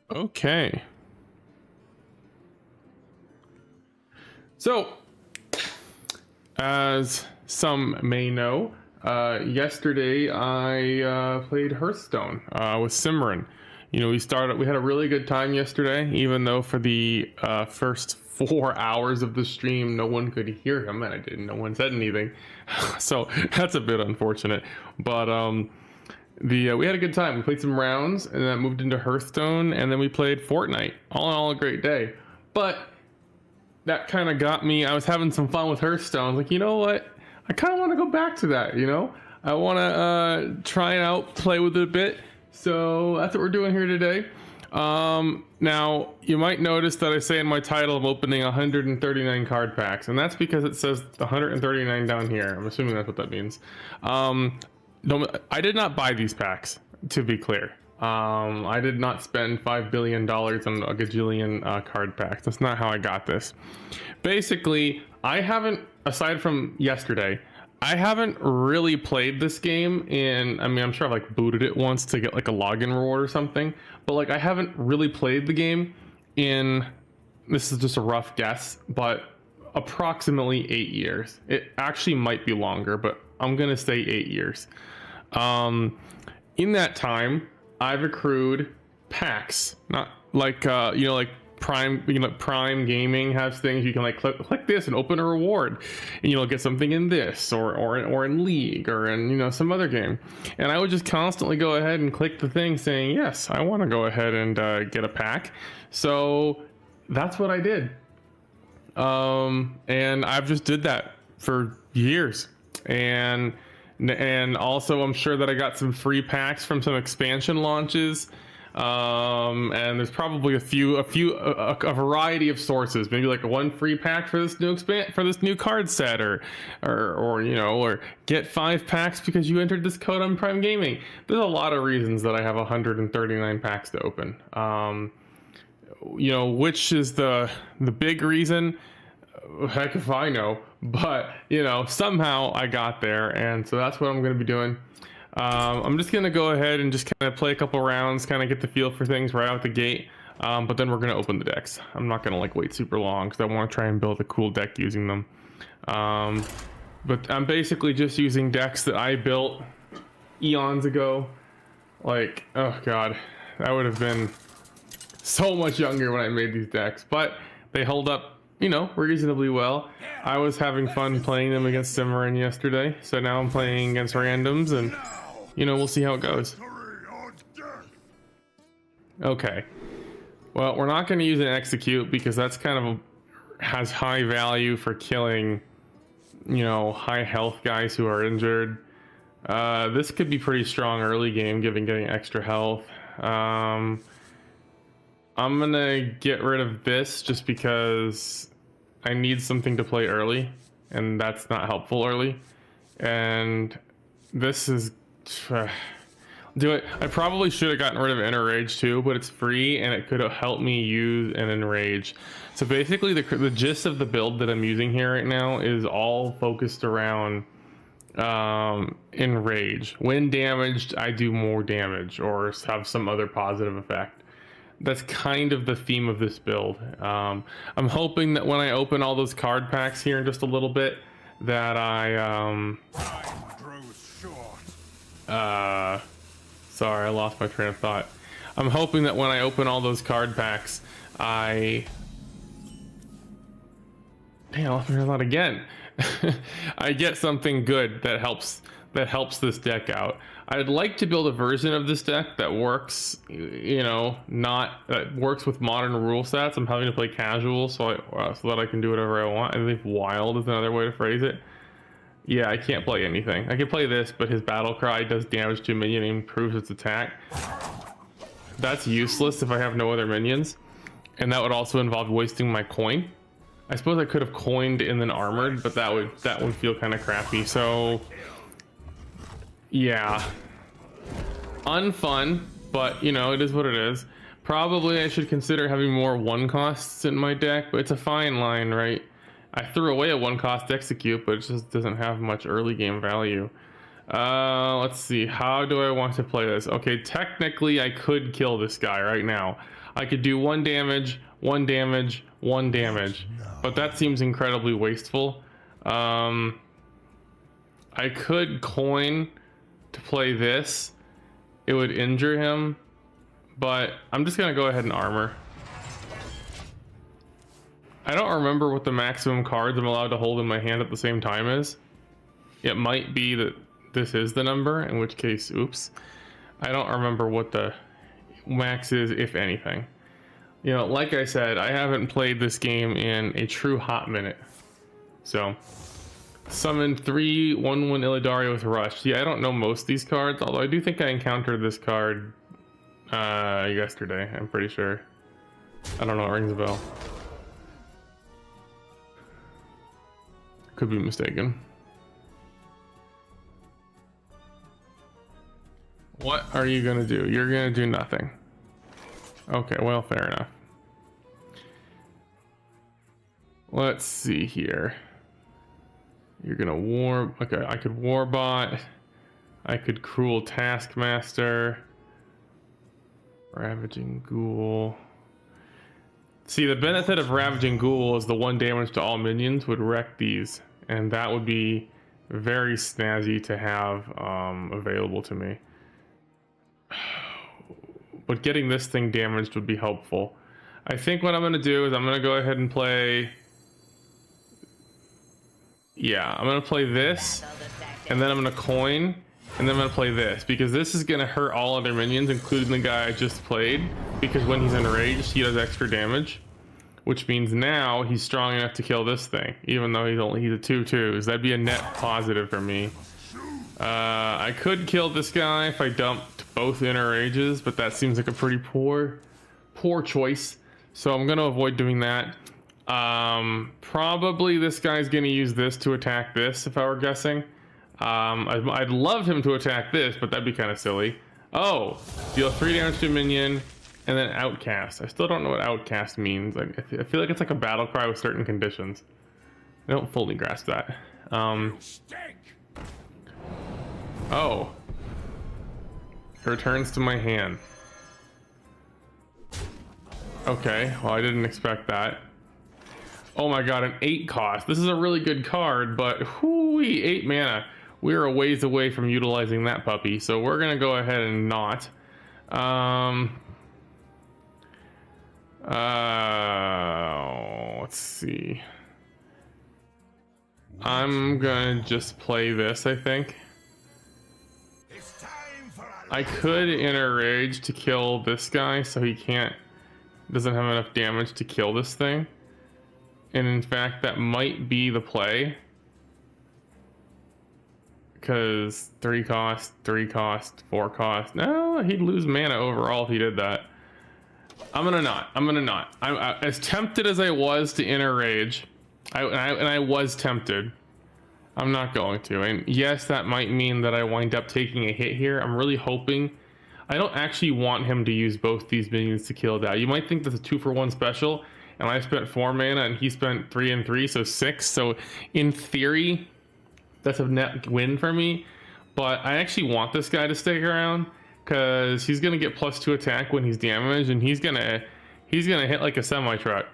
Okay. So, as some may know, yesterday I played Hearthstone with Simran. You know, we had a really good time yesterday, even though for the first 4 hours of the stream, no one could hear him, and no one said anything. So that's a bit unfortunate. But we had a good time. We played some rounds, and then moved into Hearthstone, and then we played Fortnite. All in all, a great day. But that kind of got me. I was having some fun with Hearthstone. Like, you know what? I kind of want to go back to that. You know, I want to try it out, play with it a bit. So that's what we're doing here today. Now you might notice that I say in my title I'm opening 139 card packs, and that's because it says 139 down here. I'm assuming that's what that means. I did not buy these packs, to be clear. I did not spend $5 billion on a gajillion card packs. That's not how I got this. Basically, I haven't, aside from yesterday, I haven't really played this game in, I mean, I'm sure I've like booted it once to get like a login reward or something, but like I haven't really played the game in, this is just a rough guess, but approximately 8 years. It actually might be longer, but I'm gonna say 8 years. In that time, I've accrued packs, not like you know, like Prime, you know, Prime Gaming has things you can like click this and open a reward, and you'll get something in this or in League or in, you know, some other game. And I would just constantly go ahead and click the thing saying, yes, I want to go ahead and get a pack. So that's what I did. And I've just did that for years. And also I'm sure that I got some free packs from some expansion launches. And there's probably a variety of sources, maybe like one free pack for this new card set, or you know, or get 5 packs because you entered this code on Prime Gaming. There's a lot of reasons that I have 139 packs to open. You know, which is the big reason? Heck if I know, but you know, somehow I got there, and so that's what I'm going to be doing. I'm just going to go ahead and just kind of play a couple rounds, kind of get the feel for things right out the gate, but then we're going to open the decks. I'm not going to like wait super long because I want to try and build a cool deck using them. But I'm basically just using decks that I built eons ago. Like, oh god, I would have been so much younger when I made these decks, but they hold up, you know, reasonably well. I was having fun playing them against Simran yesterday, so now I'm playing against randoms, and you know, we'll see how it goes. Okay, well, we're not going to use an execute because that's kind of has high value for killing, you know, high health guys who are injured. This could be pretty strong early game, getting extra health. I'm gonna get rid of this just because I need something to play early, and that's not helpful early. And this is do it. I probably should have gotten rid of Enrage too, but it's free and it could have helped me use an Enrage. So basically the gist of the build that I'm using here right now is all focused around Enrage. When damaged, I do more damage or have some other positive effect. That's kind of the theme of this build. I'm hoping that when I open all those card packs here in just a little bit, that sorry, I lost my train of thought. I'm hoping that when I open all those card packs, Dang, I lost my train of thought again. I get something good that helps this deck out. I'd like to build a version of this deck that works, you know, that works with modern rule sets. I'm having to play casual so that I can do whatever I want. I think wild is another way to phrase it. Yeah, I can't play anything. I can play this, but his battle cry does damage to a minion and improves its attack. That's useless if I have no other minions, and that would also involve wasting my coin. I suppose I could have coined and then armored, but that would feel kind of crappy. So yeah, unfun, but you know, it is what it is. Probably I should consider having more 1 costs in my deck, but it's a fine line, right? I threw away a 1 cost execute, but it just doesn't have much early game value. Let's see, how do I want to play this? Okay, technically I could kill this guy right now. I could do 1 damage, 1 damage, 1 damage, but that seems incredibly wasteful. I could coin to play this. It would injure him, but I'm just gonna go ahead and armor. I don't remember what the maximum cards I'm allowed to hold in my hand at the same time is. It might be that this is the number, in which case, oops. I don't remember what the max is, if anything. You know, like I said, I haven't played this game in a true hot minute. So, summon 3 1/1 Illidari with Rush. Yeah, I don't know most of these cards, although I do think I encountered this card yesterday, I'm pretty sure. I don't know, it rings a bell. Could be mistaken. What are you gonna do? You're gonna do nothing. Okay, well, fair enough. Let's see here. You're gonna war. Okay, I could Warbot. I could Cruel Taskmaster. Ravaging Ghoul. See, the benefit of Ravaging Ghoul is the 1 damage to all minions would wreck these, and that would be very snazzy to have available to me. But getting this thing damaged would be helpful. I think what I'm gonna do is I'm gonna go ahead and play. Yeah, I'm gonna play this, and then I'm gonna coin, and then I'm gonna play this, because this is gonna hurt all other minions, including the guy I just played, because when he's enraged, he does extra damage, which means now he's strong enough to kill this thing, even though he's a 2/2s. That'd be a net positive for me. I could kill this guy if I dumped both inner rages, but that seems like a pretty poor choice, so I'm gonna avoid doing that. Probably this guy's gonna use this to attack this, if I were guessing. I'd love him to attack this, but that'd be kind of silly. Oh, deal 3 damage to a minion, and then Outcast. I still don't know what Outcast means. I feel like it's like a battle cry with certain conditions. I don't fully grasp that. Oh. It returns to my hand. Okay, well, I didn't expect that. Oh my god, an 8 cost. This is a really good card, but whoo-wee, 8 mana. We're a ways away from utilizing that puppy, so we're gonna go ahead and not. Let's see. I'm gonna just play this, I think. I could Inner Rage to kill this guy, so he doesn't have enough damage to kill this thing. And in fact, that might be the play. Because 3 cost, 3 cost, 4 cost. No, he'd lose mana overall if he did that. I'm gonna not. I'm as tempted as I was to Inner Rage. I was tempted. I'm not going to. And yes, that might mean that I wind up taking a hit here. I'm really hoping. I don't actually want him to use both these minions to kill that. You might think that's a 2-for-1 special, and I spent 4 mana and he spent 3 and 3, so 6. So in theory, that's a net win for me. But I actually want this guy to stick around, because he's gonna get +2 attack when he's damaged, and he's gonna hit like a semi-truck.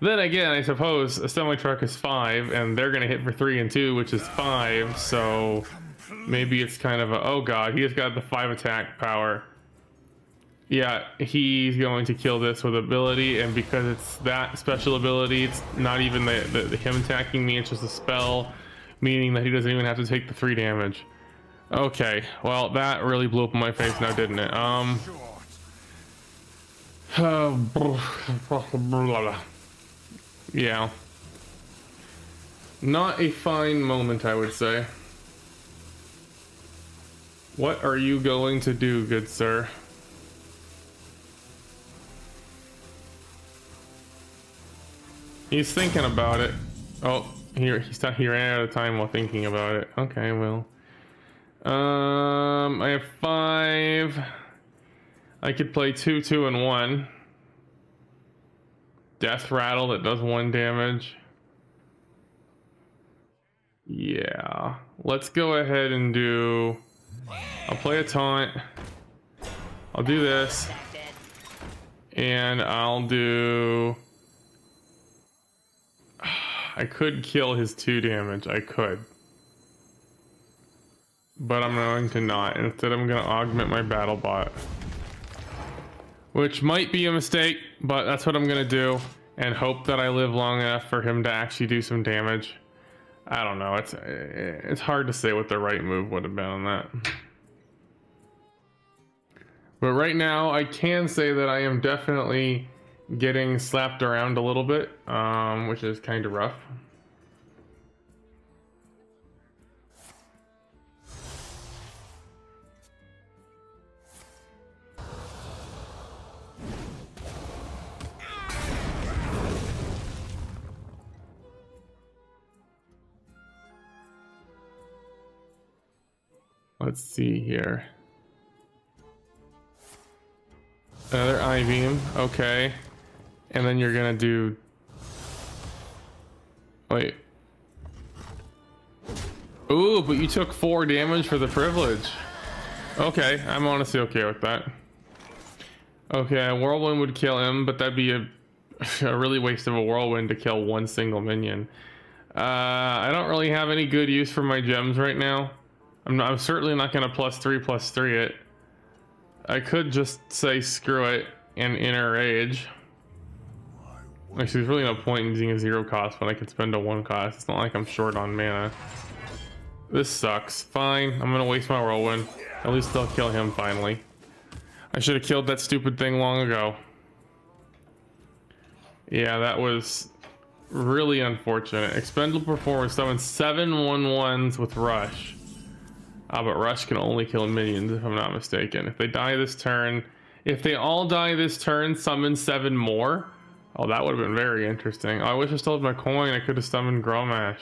Then again, I suppose a semi-truck is 5, and they're gonna hit for 3 and 2, which is 5. So maybe it's kind of a, oh god, he has got the 5 attack power. Yeah, he's going to kill this with ability, and because it's that special ability, it's not even the him attacking me, it's just a spell, meaning that he doesn't even have to take the 3 damage. Okay, well, that really blew up in my face now, didn't it? Yeah. Not a fine moment, I would say. What are you going to do, good sir? He's thinking about it. Oh, he ran out of time while thinking about it. Okay, well. I have 5. I could play 2, 2, and 1. Death Rattle that does 1 damage. Yeah. Let's go ahead and do... I'll play a taunt. I'll do this. And I'll do... I could kill his 2 damage. I could. But I'm going to not. Instead, I'm going to augment my battle bot. Which might be a mistake, but that's what I'm going to do. And hope that I live long enough for him to actually do some damage. I don't know. It's hard to say what the right move would have been on that. But right now, I can say that I am definitely getting slapped around a little bit, which is kind of rough. Let's see here. Another I-beam, okay. And then you're gonna do... Wait. Ooh, but you took 4 damage for the privilege. Okay, I'm honestly okay with that. Okay, a whirlwind would kill him, but that'd be a really waste of a whirlwind to kill 1 single minion. I don't really have any good use for my gems right now. I'm certainly not gonna +3/+3 it. I could just say screw it and inner rage. Actually, there's really no point in using a 0 cost when I can spend a 1 cost. It's not like I'm short on mana. This sucks. Fine, I'm gonna waste my whirlwind. At least I'll kill him finally. I should have killed that stupid thing long ago. Yeah, that was really unfortunate. Expendable Performer summons 7 1/1s with Rush. But Rush can only kill minions if I'm not mistaken. If they die this turn, if they all die this turn, summon 7 more. Oh, that would have been very interesting. Oh, I wish I still had my coin. I could have summoned Gromash.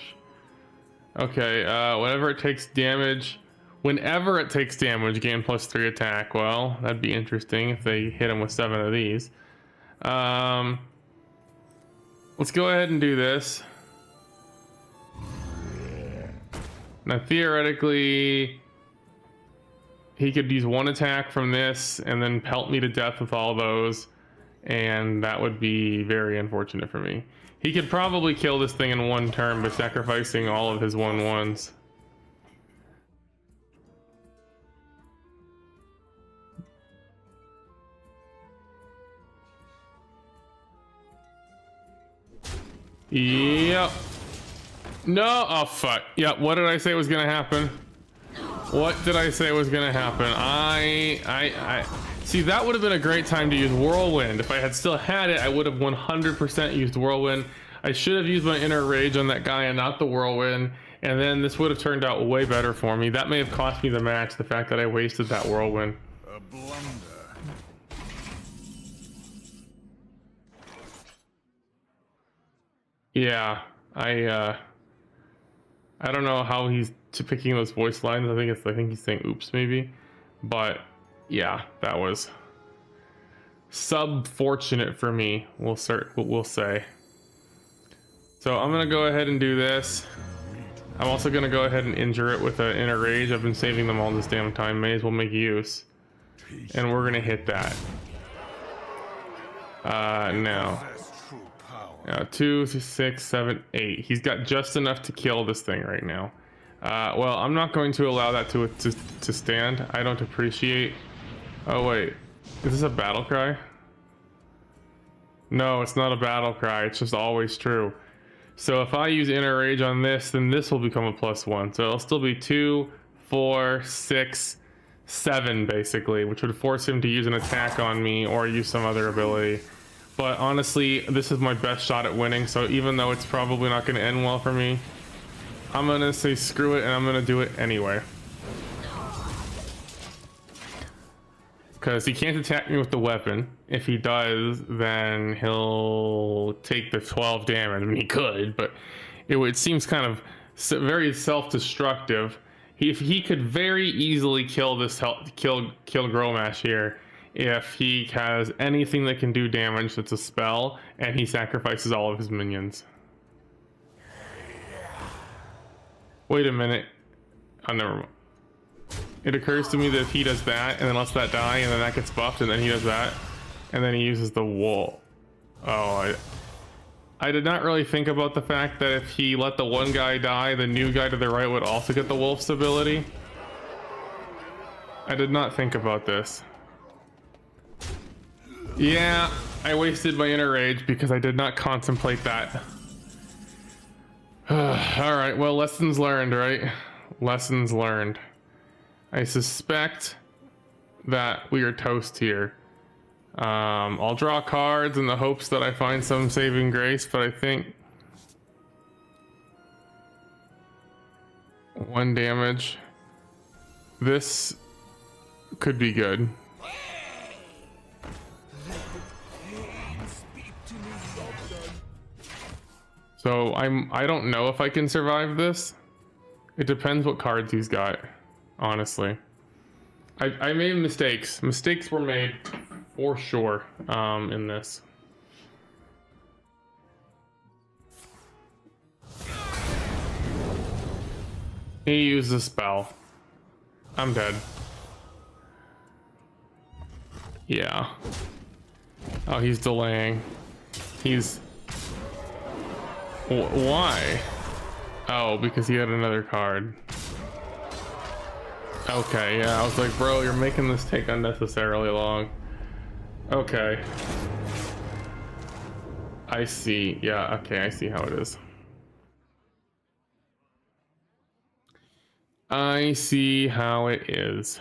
Okay, whenever it takes damage, whenever it takes damage, gain +3 attack. Well, that'd be interesting if they hit him with 7 of these. Let's go ahead and do this. Now, theoretically, he could use 1 attack from this and then pelt me to death with all those, and that would be very unfortunate for me. He could probably kill this thing in 1 turn by sacrificing all of his 1/1s. Yep. No, oh fuck. Yep, what did I say was gonna happen? What did I say was gonna happen? I see, that would have been a great time to use Whirlwind. If I had still had it, I would have 100% used Whirlwind. I should have used my Inner Rage on that guy and not the Whirlwind, and then this would have turned out way better for me. That may have cost me the match, the fact that I wasted that Whirlwind. A blunder. Yeah, I don't know how he's picking those voice lines. I think he's saying oops maybe, but yeah, that was sub-fortunate for me. We'll say. So I'm gonna go ahead and do this. I'm also gonna go ahead and injure it with an Inner Rage. I've been saving them all this damn time. May as well make use. And we're gonna hit that. No. 2, 6, 7, 8. He's got just enough to kill this thing right now. Well, I'm not going to allow that to stand. I don't appreciate... Oh wait, is this a battle cry? No, it's not a battle cry. It's just always true. So if I use Inner Rage on this, then this will become a +1. So it'll still be 2, 4, 6, 7 basically, which would force him to use an attack on me or use some other ability. But honestly, this is my best shot at winning, so even though it's probably not going to end well for me, I'm going to say screw it and I'm going to do it anyway. Because he can't attack me with the weapon. If he does, then he'll take the 12 damage. I mean, he could, but it seems kind of very self-destructive. He could very easily kill Gromash here. If he has anything that can do damage that's a spell and he sacrifices all of his minions. Wait a minute. Oh, never mind. It occurs to me that if he does that and then lets that die and then that gets buffed and then he does that. and then he uses the wool. Oh, I did not really think about the fact that if he let the one guy die, the new guy to the right would also get the wolf's ability. I did not think about this. Yeah, I wasted my inner rage because I did not contemplate that. Alright, well, lessons learned, right? Lessons learned. I suspect that we are toast here. I'll draw cards in the hopes that I find some saving grace, but I think 1 damage. This could be good. So I don't know if I can survive this. It depends what cards he's got, honestly. I made mistakes. Mistakes were made for sure in this. He used a spell. I'm dead. Yeah. Oh, he's delaying. He's... Why? Oh, because he had another card. Okay, yeah, I was like, bro, you're making this take unnecessarily long. Okay. I see. Yeah, okay, I see how it is. I see how it is.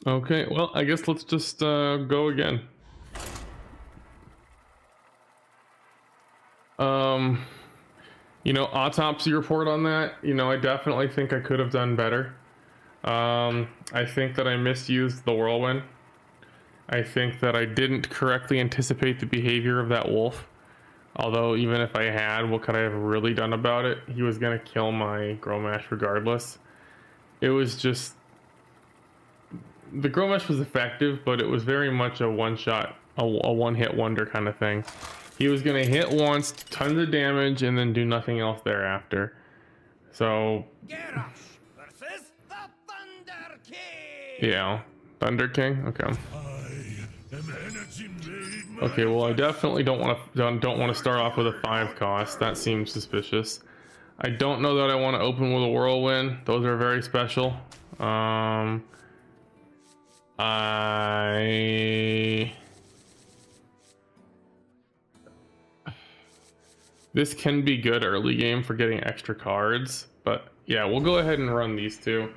Okay, well, I guess let's just go again. You know, autopsy report on that. You know, I definitely think I could have done better. I think that I misused the whirlwind. I think that I didn't correctly anticipate the behavior of that wolf. Although, even if I had, what could I have really done about it? He was gonna kill my Gromash regardless. It was just... The Gromash was effective, but it was very much a one-shot, a one-hit wonder kind of thing. He was gonna hit once, tons of damage, and then do nothing else thereafter. So... versus the Thunder King! Yeah. Thunder King? Okay. Okay, well, I definitely don't want to start off with a 5 cost. That seems suspicious. I don't know that I want to open with a whirlwind. Those are very special. This can be good early game for getting extra cards, but yeah, we'll go ahead and run these two.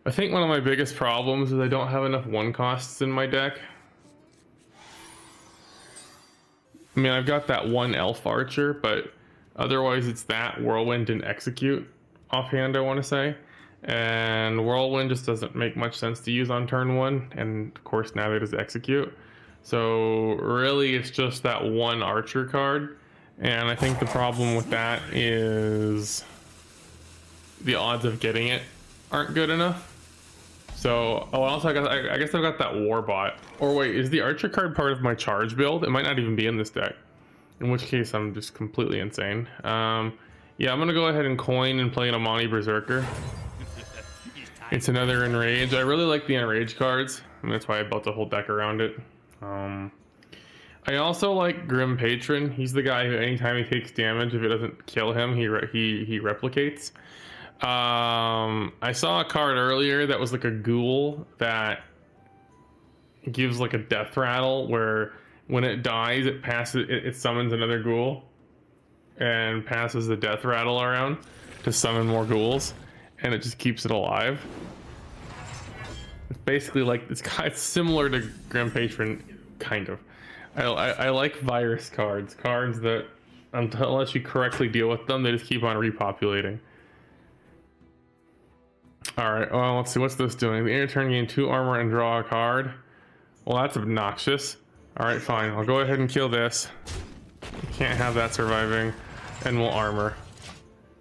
I think one of my biggest problems is I don't have enough 1 costs in my deck. I mean, I've got that 1 elf archer, but otherwise it's that whirlwind and execute offhand, I want to say. And whirlwind just doesn't make much sense to use on turn 1, and of course now it is execute. So really it's just that 1 archer card, and I think the problem with that is the odds of getting it aren't good enough. So, oh, also I guess I've got that warbot. Or wait, is the archer card part of my charge build? It might not even be in this deck. In which case I'm just completely insane. Yeah, I'm gonna go ahead and coin and play an Amani Berserker. It's another Enrage. I really like the Enrage cards, and that's why I built a whole deck around it. I also like Grim Patron. He's the guy who anytime he takes damage, if it doesn't kill him, he replicates. I saw a card earlier that was like a ghoul that gives like a death rattle where when it dies, it summons another ghoul and passes the death rattle around to summon more ghouls, and it just keeps it alive. It's basically like it's similar to Grim Patron, kind of. I like virus cards that unless you correctly deal with them, they just keep on repopulating. Alright, well, let's see, what's this doing? The end of turn, gain 2 armor and draw a card. Well, that's obnoxious. Alright, fine, I'll go ahead and kill this. Can't have that surviving, and we'll armor.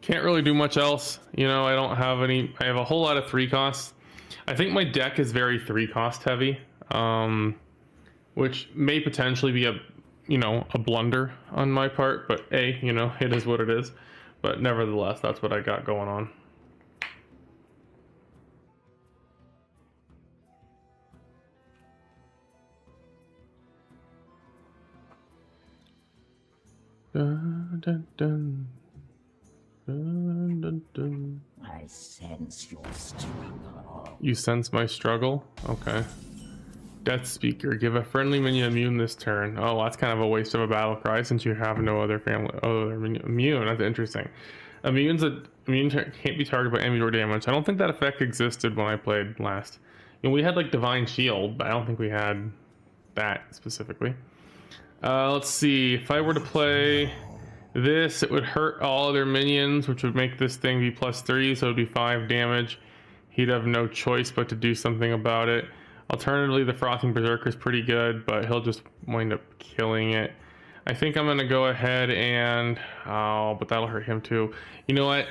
Can't really do much else, you know. I don't have any. I have a whole lot of 3 costs. I think my deck is very 3 cost heavy, which may potentially be a you know, a blunder on my part, but you know, it is what it is. But nevertheless, that's what I got going on. Dun, dun, dun. Dun, dun, dun. I sense your struggle. You sense my struggle? Okay. Death Speaker. Give a friendly minion immune this turn. Oh, that's kind of a waste of a battle cry since you have no other family. Oh, they're immune. That's interesting. Immune can't be targeted by enemy or damage. I don't think that effect existed when I played last. You know, we had like Divine Shield, but I don't think we had that specifically. Let's see. If I were to play this, it would hurt all other minions, which would make this thing be +3, so it would be 5 damage. He'd have no choice but to do something about it. Alternatively, the Frothing Berserker is pretty good, but he'll just wind up killing it. I think I'm going to go ahead and... Oh, but that'll hurt him too. You know what?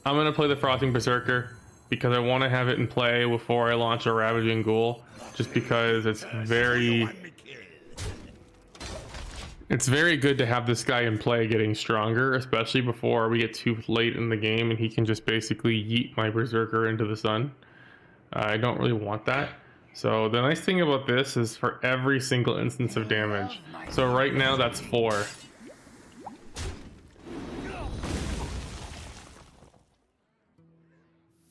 I'm going to play the Frothing Berserker because I want to have it in play before I launch a Ravaging Ghoul, just because it's very good to have this guy in play getting stronger, especially before we get too late in the game and he can just basically yeet my Berserker into the sun. I don't really want that. So the nice thing about this is for every single instance of damage. So right now that's 4.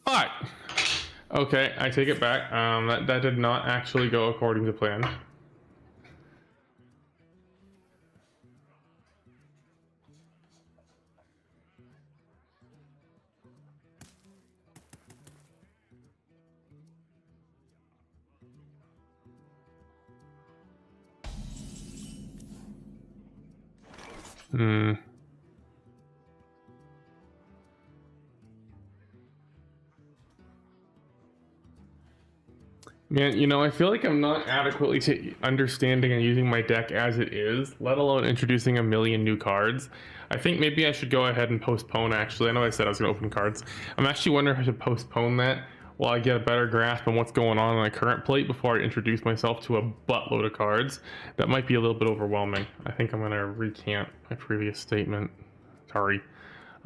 Alright. Okay, I take it back. That did not actually go according to plan. Man, you know, I feel like I'm not adequately understanding and using my deck as it is, let alone introducing a million new cards. I think maybe I should go ahead and postpone, actually. I know I said I was going to open cards. I'm actually wondering if I should postpone that while I get a better grasp on what's going on my current plate before I introduce myself to a buttload of cards. That might be a little bit overwhelming. I think I'm going to recant my previous statement. Sorry.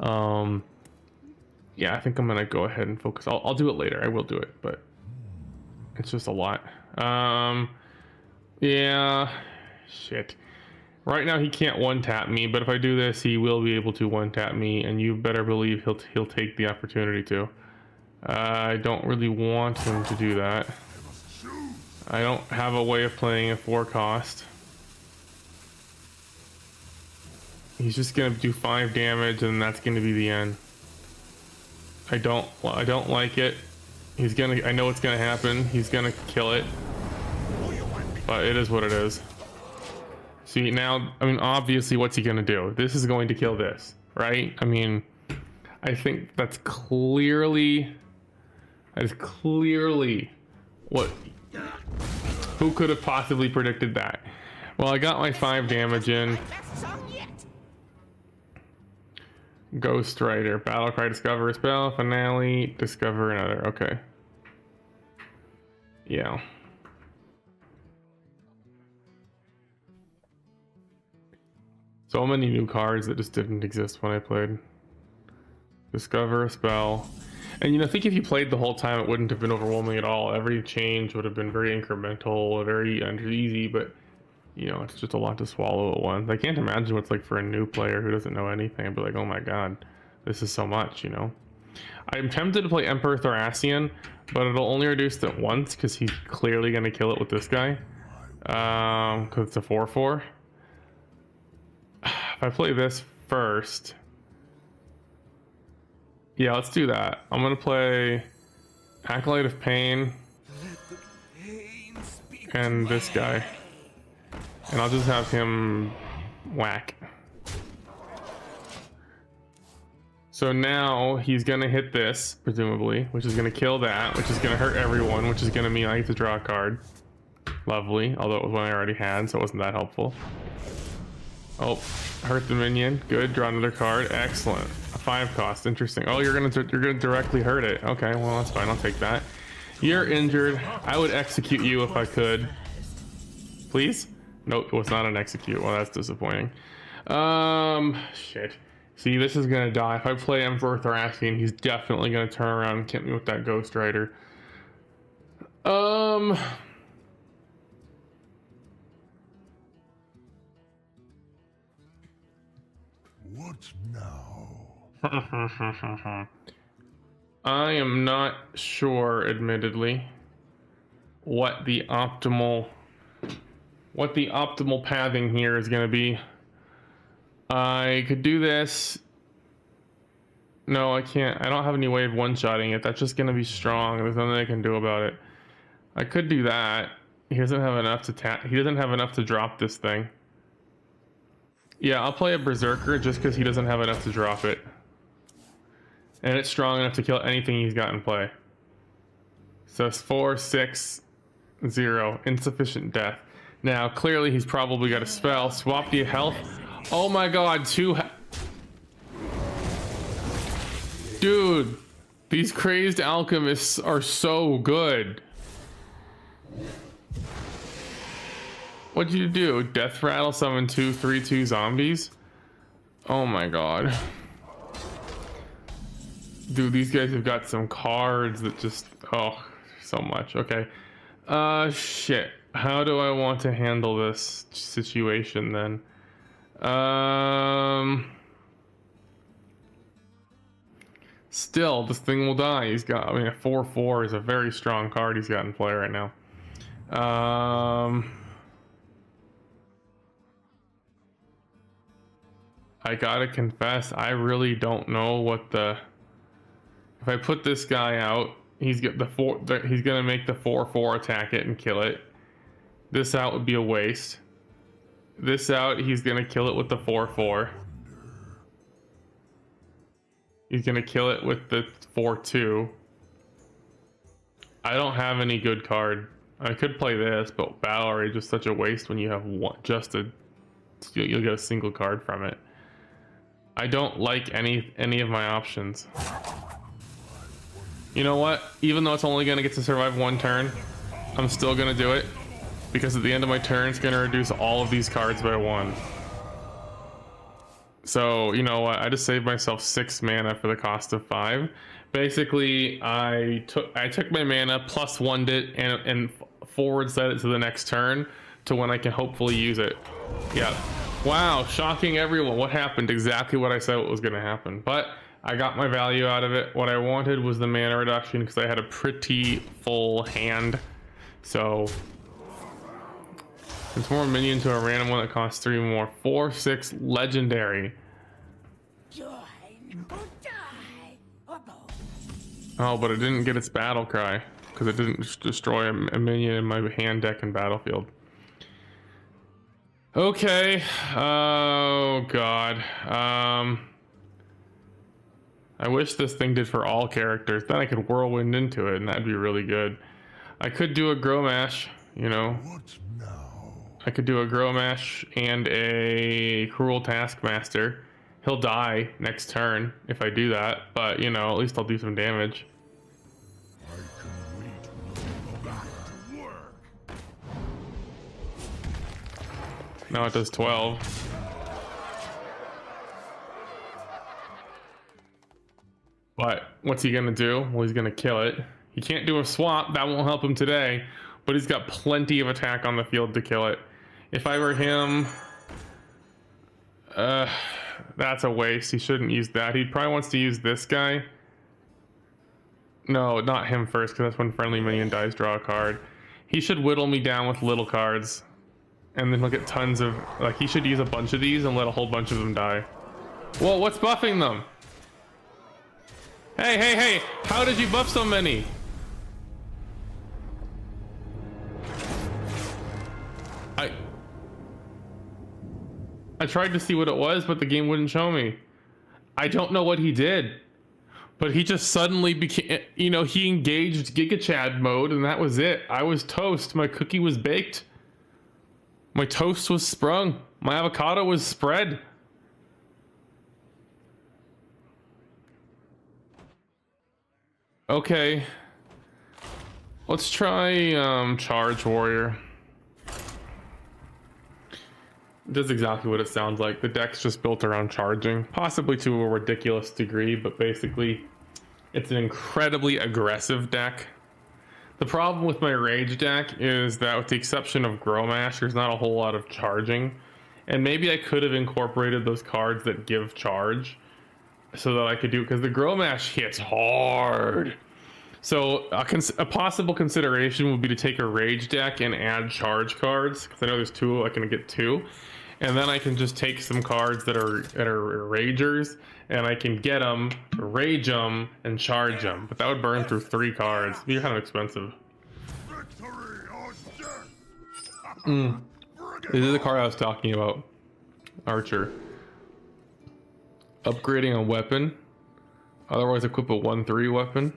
Yeah, I think I'm going to go ahead and focus. I'll do it later. I will do it, but it's just a lot. Yeah, shit. Right now he can't one-tap me, but if I do this, he will be able to one-tap me, and you better believe he'll take the opportunity to. I don't really want him to do that. I don't have a way of playing a 4 cost. He's just gonna do 5 damage, and that's gonna be the end. I don't like it. He's gonna. I know what's gonna happen. He's gonna kill it, but it is what it is. See now, I mean, obviously, what's he gonna do? This is going to kill this, right? I mean, I think that's clearly what. Who could have possibly predicted that? Well, I got my 5 damage in. Ghost Rider, Battlecry, discover a spell, finale, discover another. Okay. Yeah. So many new cards that just didn't exist when I played. Discover a spell. And you know, I think if you played the whole time, it wouldn't have been overwhelming at all. Every change would have been very incremental, very easy, but you know, it's just a lot to swallow at once. I can't imagine what it's like for a new player who doesn't know anything, but like, oh my god, this is so much, you know? I'm tempted to play Emperor Thracian, but it'll only reduce it once because he's clearly going to kill it with this guy. Because it's a 4/4. If I play this first... Yeah, let's do that. I'm going to play Acolyte of Pain and this guy. And I'll just have him whack. So now he's gonna hit this, presumably, which is gonna kill that, which is gonna hurt everyone, which is gonna mean I get to draw a card. Lovely, although it was one I already had, so it wasn't that helpful. Oh, hurt the minion. Good, draw another card. Excellent. A 5 cost, interesting. Oh, you're gonna directly hurt it. Okay, well that's fine, I'll take that. You're injured. I would execute you if I could. Please? Nope, it was not an execute. Well, that's disappointing. Shit. See, this is gonna die. If I play Emperor Thracian, he's definitely gonna turn around and hit me with that Ghost Rider. What now? I am not sure, admittedly, what the optimal pathing here is gonna be. I could do this. No, I can't. I don't have any way of one-shotting it. That's just gonna be strong. There's nothing I can do about it. I could do that. He doesn't have enough to he doesn't have enough to drop this thing. Yeah, I'll play a Berserker just because he doesn't have enough to drop it. And it's strong enough to kill anything he's got in play. So it's 4, 6, 0. Insufficient death. Now, clearly he's probably got a spell. Swap the health. Oh my god, Dude, these crazed alchemists are so good. What'd you do? Death rattle summon 2 3/2 zombies? Oh my god. Dude, these guys have got some cards that just, oh, so much. Okay. Shit. How do I want to handle this situation then? Still, this thing will die. He's got, I mean, a 4/4 is a very strong card he's got in play right now. I gotta confess, I really don't know what the... If I put this guy out, he's got he's gonna make the 4/4 attack it and kill it. This out would be a waste. This out, he's gonna kill it with the 4/4. He's gonna kill it with the 4/2. I don't have any good card. I could play this, but Battle Rage is such a waste when you have one, you'll get a single card from it. I don't like any of my options. You know what? Even though it's only gonna get to survive one turn, I'm still gonna do it. Because at the end of my turn, it's gonna reduce all of these cards by 1. So, you know what? I just saved myself 6 mana for the cost of 5. Basically, I took my mana, plus 1'd it, and forward set it to the next turn to when I can hopefully use it. Yeah. Wow, shocking everyone. What happened? Exactly what I said was gonna happen. But I got my value out of it. What I wanted was the mana reduction because I had a pretty full hand. So it's more minion to a random one that costs 3 more. 4, 6, legendary. Join or die, or both. Oh, but it didn't get its battle cry because it didn't destroy a minion in my hand deck and battlefield. Okay. Oh god. I wish this thing did for all characters. Then I could whirlwind into it, and that'd be really good. I could do a Gromash, you know. What now? I could do a Gromash and a Cruel Taskmaster. He'll die next turn if I do that, but you know, at least I'll do some damage. I can wait when you go back to work. Now it does 12. But what's he gonna do? Well, he's gonna kill it. He can't do a swap, that won't help him today, but he's got plenty of attack on the field to kill it. If I were him, that's a waste. He shouldn't use that. He probably wants to use this guy. No, not him first, because that's when friendly minion dies, draw a card. He should whittle me down with little cards, and then he'll get tons of, like, he should use a bunch of these and let a whole bunch of them die. Whoa, what's buffing them? Hey, hey, hey, how did you buff so many? I tried to see what it was, but the game wouldn't show me. I don't know what he did, but he just suddenly became, you know, he engaged Giga Chad mode and that was it. I was toast. My cookie was baked. My toast was sprung. My avocado was spread. Okay. Let's try Charge Warrior. That's exactly what it sounds like. The deck's just built around charging, possibly to a ridiculous degree, but basically it's an incredibly aggressive deck. The problem with my rage deck is that with the exception of Growmash, there's not a whole lot of charging. And maybe I could have incorporated those cards that give charge so that I could do, because the Growmash hits hard. So a possible consideration would be to take a rage deck and add charge cards, because I know there's two. I can get two, and then I can just take some cards that are ragers, and I can get them, rage them, and charge them. But that would burn through 3 cards. It'd be kind of expensive. Victory or death. This is the card I was talking about. Archer. Upgrading a weapon. Otherwise, equip a 1/3 weapon.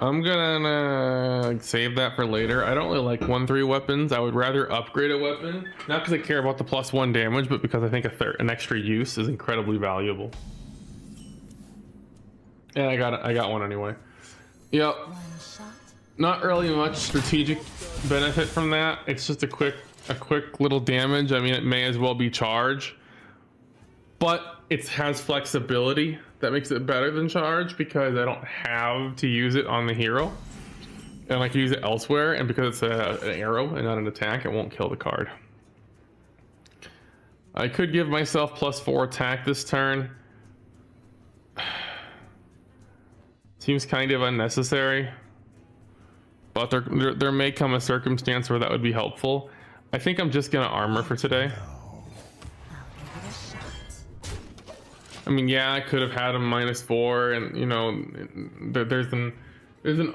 I'm gonna save that for later. I don't really like 1/3 weapons. I would rather upgrade a weapon, not because I care about the +1 damage, but because I think an extra use is incredibly valuable. And I got one anyway. Yep. Not really much strategic benefit from that. It's just a quick little damage. I mean, it may as well be charge, but it has flexibility that makes it better than charge, because I don't have to use it on the hero and I can use it elsewhere, and because it's an arrow and not an attack, it won't kill the card. I could give myself +4 attack this turn. Seems kind of unnecessary, but there may come a circumstance where that would be helpful. I think I'm just gonna armor for today. I mean, yeah, I could have had him -4, and you know, there's an argument